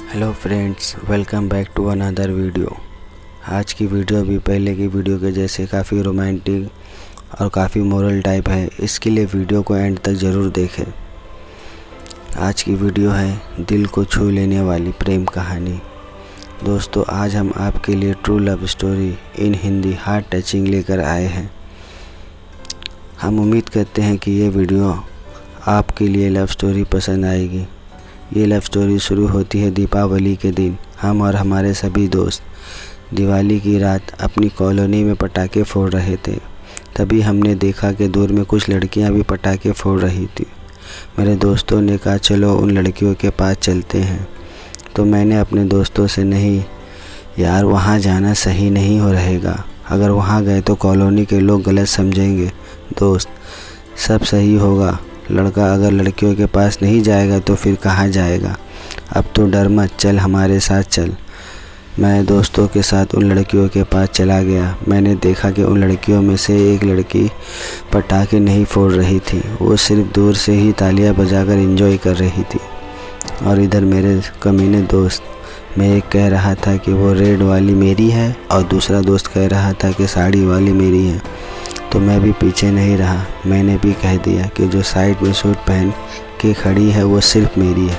Hello friends, welcome back to another video. आज की video भी पहले की वीडियो के जैसे काफ़ी रोमांटिक और काफ़ी मोरल टाइप है, इसके लिए वीडियो को एंड तक ज़रूर देखें। आज की वीडियो है दिल को छू लेने वाली प्रेम कहानी। दोस्तों, आज हम आपके लिए true love story in Hindi heart touching लेकर आए हैं। हम उम्मीद करते हैं कि ये वीडियो आपके लिए लव स्टोरी पसंद आएगी। ये लव स्टोरी शुरू होती है दीपावली के दिन। हम और हमारे सभी दोस्त दिवाली की रात अपनी कॉलोनी में पटाखे फोड़ रहे थे। तभी हमने देखा कि दूर में कुछ लड़कियां भी पटाखे फोड़ रही थी। मेरे दोस्तों ने कहा चलो उन लड़कियों के पास चलते हैं। तो मैंने अपने दोस्तों से नहीं यार, वहाँ जाना सही नहीं हो रहेगा। अगर वहाँ गए तो कॉलोनी के लोग गलत समझेंगे। दोस्त, सब सही होगा। लड़का अगर लड़कियों के पास नहीं जाएगा तो फिर कहाँ जाएगा। अब तो डर मत, चल हमारे साथ चल। मैं दोस्तों के साथ उन लड़कियों के पास चला गया। मैंने देखा कि उन लड़कियों में से एक लड़की पटाखे नहीं फोड़ रही थी, वो सिर्फ दूर से ही तालियां बजाकर एंजॉय कर रही थी। और इधर मेरे कमीने दोस्त में एक कह रहा था कि वो रेड वाली मेरी है और दूसरा दोस्त कह रहा था कि साड़ी वाली मेरी है। तो मैं भी पीछे नहीं रहा, मैंने भी कह दिया कि जो साइड में सूट पहन के खड़ी है वो सिर्फ मेरी है।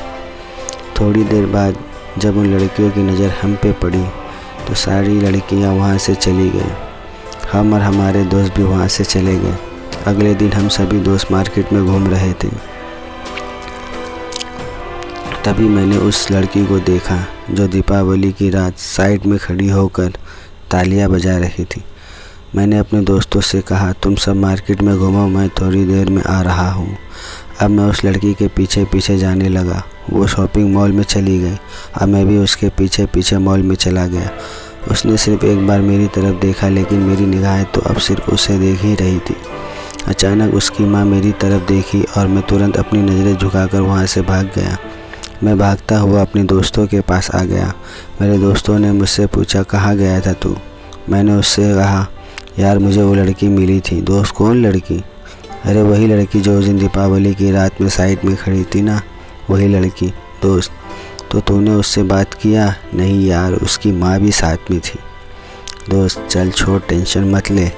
थोड़ी देर बाद जब उन लड़कियों की नज़र हम पे पड़ी तो सारी लड़कियां वहाँ से चली गई। हम और हमारे दोस्त भी वहाँ से चले गए। अगले दिन हम सभी दोस्त मार्केट में घूम रहे थे। तभी मैंने उस लड़की को देखा जो दीपावली की रात साइड में खड़ी होकर तालियां बजा रही थी। मैंने अपने दोस्तों से कहा तुम सब मार्केट में घूमो, मैं थोड़ी देर में आ रहा हूँ। अब मैं उस लड़की के पीछे पीछे जाने लगा। वो शॉपिंग मॉल में चली गई और मैं भी उसके पीछे पीछे मॉल में चला गया। उसने सिर्फ एक बार मेरी तरफ देखा, लेकिन मेरी निगाहें तो अब सिर्फ उसे देख ही रही थी। अचानक उसकी माँ मेरी तरफ देखी और मैं तुरंत अपनी नज़रें झुकाकर वहाँ से भाग गया। मैं भागता हुआ अपने दोस्तों के पास आ गया। मेरे दोस्तों ने मुझसे पूछा कहाँ गया था तू। मैंने उससे कहा यार, मुझे वो लड़की मिली थी। दोस्त, कौन लड़की? अरे वही लड़की जो उस दिन दीपावली की रात में साइड में खड़ी थी ना, वही लड़की। दोस्त, तो तूने उससे बात किया? नहीं यार, उसकी माँ भी साथ में थी। दोस्त, चल छोड़, टेंशन मत ले,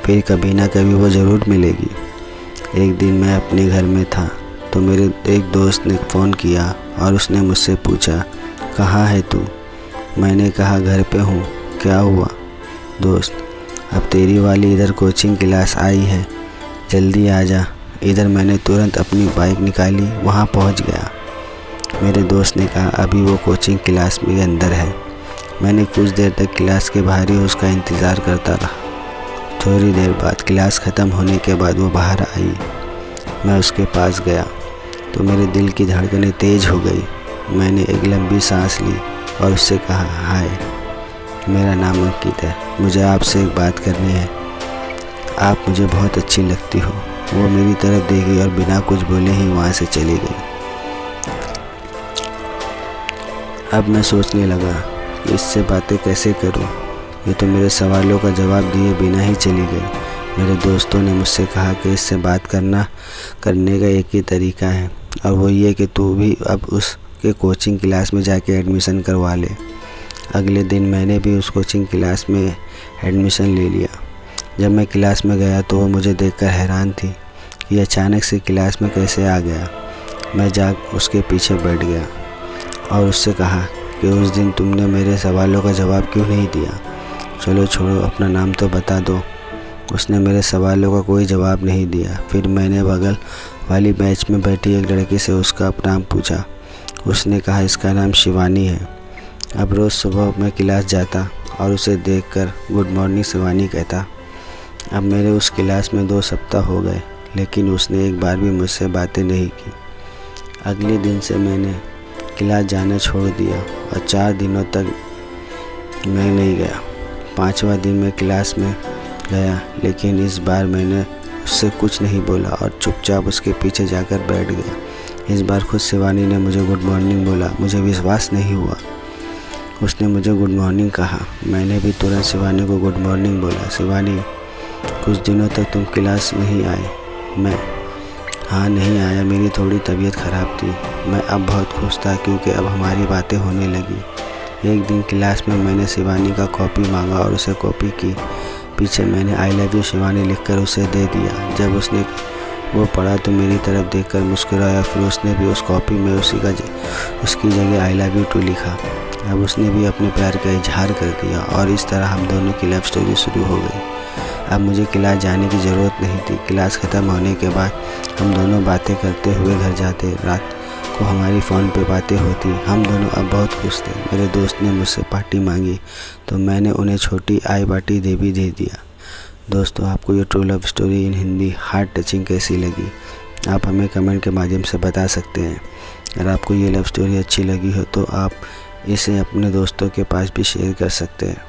फिर कभी ना कभी वो ज़रूर मिलेगी। एक दिन मैं अपने घर में था तो मेरे एक दोस्त ने फ़ोन किया और उसने मुझसे पूछा कहाँ है तू। मैंने कहा घर पे हूँ। क्या हुआ? दोस्त, अब तेरी वाली इधर कोचिंग क्लास आई है, जल्दी आ जा इधर। मैंने तुरंत अपनी बाइक निकाली, वहाँ पहुँच गया। मेरे दोस्त ने कहा अभी वो कोचिंग क्लास में अंदर है। मैंने कुछ देर तक क्लास के बाहर ही उसका इंतज़ार करता रहा। थोड़ी देर बाद क्लास ख़त्म होने के बाद वो बाहर आई। मैं उसके पास गया तो मेरे दिल की धड़कनें तेज़ हो गई। मैंने एक लंबी सांस ली और उससे कहा हाय, मेरा नाम अंकित है, मुझे आपसे एक बात करनी है। आप मुझे बहुत अच्छी लगती हो। वो मेरी तरफ देखी और बिना कुछ बोले ही वहाँ से चली गई। अब मैं सोचने लगा कि इससे बातें कैसे करूँ। ये तो मेरे सवालों का जवाब दिए बिना ही चली गई। मेरे दोस्तों ने मुझसे कहा कि इससे बात करने का एक ही तरीका है और वो ये कि तू भी अब उसके कोचिंग क्लास में जाके एडमिशन करवा ले। अगले दिन मैंने भी उस कोचिंग क्लास में एडमिशन ले लिया। जब मैं क्लास में गया तो वो मुझे देखकर हैरान थी कि अचानक से क्लास में कैसे आ गया। मैं जाकर उसके पीछे बैठ गया और उससे कहा कि उस दिन तुमने मेरे सवालों का जवाब क्यों नहीं दिया। चलो छोड़ो, अपना नाम तो बता दो। उसने मेरे सवालों का कोई जवाब नहीं दिया। फिर मैंने बगल वाली बेंच में बैठी एक लड़की से उसका नाम पूछा। उसने कहा इसका नाम शिवानी है। अब रोज़ सुबह मैं क्लास जाता और उसे देखकर गुड मॉर्निंग शिवानी कहता। अब मेरे उस क्लास में 2 सप्ताह हो गए, लेकिन उसने एक बार भी मुझसे बातें नहीं की। अगले दिन से मैंने क्लास जाना छोड़ दिया और 4 दिनों तक मैं नहीं गया। 5वां दिन मैं क्लास में गया, लेकिन इस बार मैंने उससे कुछ नहीं बोला और चुपचाप उसके पीछे जाकर बैठ गया। इस बार खुद शिवानी ने मुझे गुड मॉर्निंग बोला। मुझे विश्वास नहीं हुआ। उसने मुझे गुड मॉर्निंग कहा। मैंने भी तुरंत शिवानी को गुड मॉर्निंग बोला। शिवानी, कुछ दिनों तक तुम क्लास नहीं आए। मैं हाँ नहीं आया, मेरी थोड़ी तबीयत ख़राब थी। मैं अब बहुत खुश था क्योंकि अब हमारी बातें होने लगी। एक दिन क्लास में मैंने शिवानी का कॉपी मांगा और उसे कॉपी की पीछे मैंने आई लव यू शिवानी लिखकर उसे दे दिया। जब उसने वो पढ़ा तो मेरी तरफ देखकर मुस्कुराया। फिर उसने भी उस कॉपी में उसकी जगह आई लव यू टू लिखा। अब उसने भी अपने प्यार का इजहार कर दिया और इस तरह हम दोनों की लव स्टोरी शुरू हो गई। अब मुझे क्लास जाने की ज़रूरत नहीं थी। क्लास ख़त्म होने के बाद हम दोनों बातें करते हुए घर जाते। रात को हमारी फ़ोन पे बातें होती। हम दोनों अब बहुत खुश थे। मेरे दोस्त ने मुझसे पार्टी मांगी तो मैंने उन्हें छोटी आई पार्टी दे दिया। दोस्तों, आपको ये true love story in Hindi heart touching कैसी लगी, आप हमें कमेंट के माध्यम से बता सकते हैं। अगर आपको ये लव स्टोरी अच्छी लगी हो तो आप इसे अपने दोस्तों के पास भी शेयर कर सकते हैं।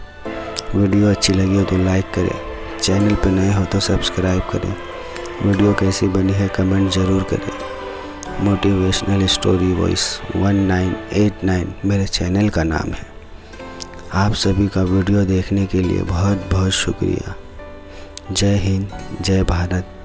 वीडियो अच्छी लगी हो तो लाइक करें, चैनल पर नए हो तो सब्सक्राइब करें। वीडियो कैसी बनी है कमेंट ज़रूर करें। मोटिवेशनल स्टोरी वॉइस 1989 मेरे चैनल का नाम है। आप सभी का वीडियो देखने के लिए बहुत बहुत शुक्रिया। जय हिंद, जय भारत।